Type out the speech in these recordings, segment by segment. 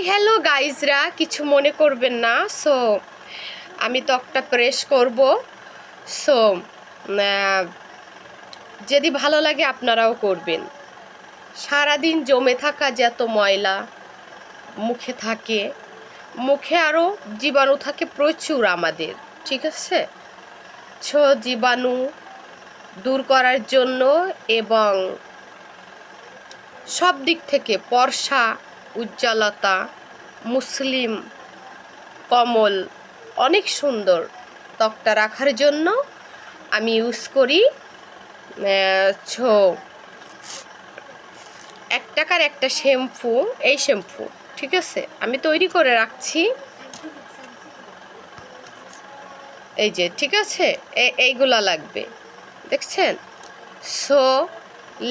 Hello গাইজরা, কিছু মনে করবেন না। সো আমি ত্বকটা প্রেস করব। সো যদি ভালো লাগে আপনারাও করবেন। সারাদিন জমে থাকা যত ময়লা মুখে থাকে, মুখে আরও জীবাণু থাকে প্রচুর আমাদের, ঠিক আছে? জীবাণু দূর করার জন্য এবং সব দিক থেকে ফর্সা, উজ্জ্বলতা, মুসলিম, কমল, অনেক সুন্দর ত্বকটা রাখার জন্য আমি ইউজ করি 1 টাকার একটা শ্যাম্পু। এই শ্যাম্পু, ঠিক আছে, আমি তৈরি করে রাখছি, এই যে, ঠিক আছে। এইগুলা লাগবে, দেখছেন? সো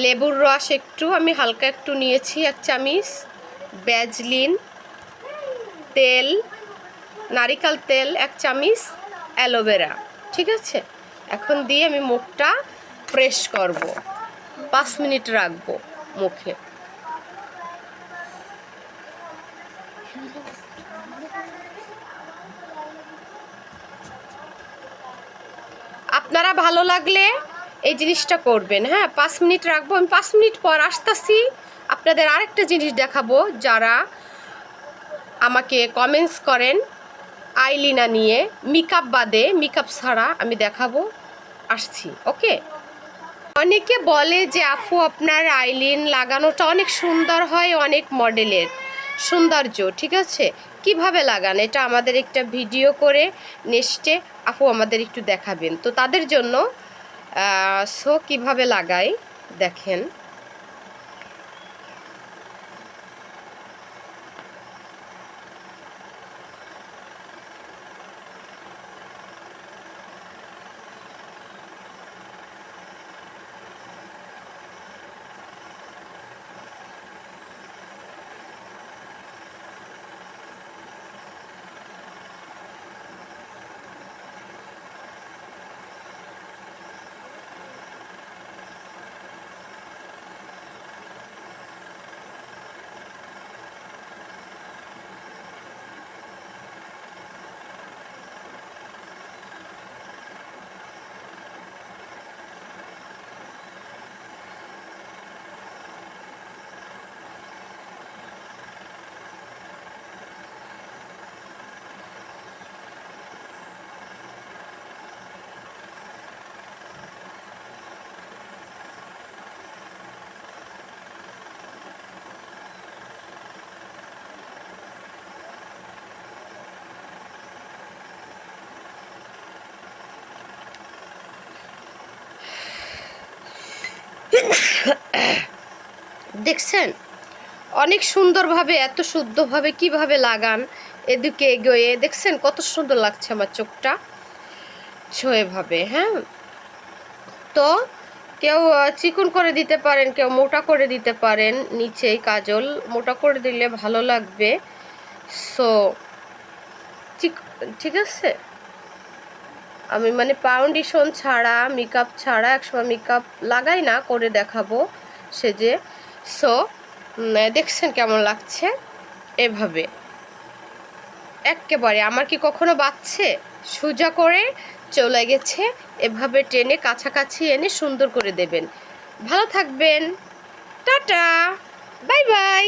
লেবুর রস একটু আমি হালকা একটু নিয়েছি 1 চামচ, ভ্যাজলিন তেল, নারিকেল তেল 1 চামচ, অ্যালোভেরা, ঠিক আছে। এখন দিয়ে আমি মুখটা প্রেস করব, 5 মিনিট রাখবো মুখে। আপনারা ভালো লাগলে এই জিনিসটা করবেন, হ্যাঁ। 5 মিনিট রাখবো, আমি 5 মিনিট পর আসতেছি। আপনাদের আরেকটা জিনিস দেখাবো, যারা আমাকে কমেন্টস করেন আইলিনা নিয়ে, মেকআপ বাদে, মেকআপ ছাড়া আমি দেখাবো, আসছি, ওকে। অনেকে বলে যে আপু আপনার আইলিন লাগানোটা অনেক সুন্দর হয়, অনেক মডেলের সৌন্দর্য, ঠিক আছে, কিভাবে লাগান এটা আমাদের একটা ভিডিও করে নেক্সটে আপু আমাদের একটু দেখাবেন। তো তাদের জন্য কিভাবে লাগাই দেখেন। দেখছেন অনেক সুন্দরভাবে, এত শুদ্ধভাবে কিভাবে লাগান, এদিকে এগোয়ে, দেখছেন কত সুন্দর লাগছে আমার চোখটা এভাবে, হ্যাঁ। তো কেউ চিকন করে দিতে পারেন, কেউ মোটা করে দিতে পারেন, নিচেই কাজল মোটা করে দিলে ভালো লাগবে। সো ঠিক আছে, আমি মানে ফাউন্ডেশন ছাড়া, মেকআপ ছাড়া, একসময় মেকআপ লাগাই না, করে দেখাবো সেজে। সো দেখছেন কেমন লাগছে এভাবে, একেবারে আমার কি কখনো বাচ্ছে, সোজা করে চলে গেছে, এভাবে টেনে কাছাকাছি এনে সুন্দর করে দেবেন। ভালো থাকবেন, টাটা, বাই বাই।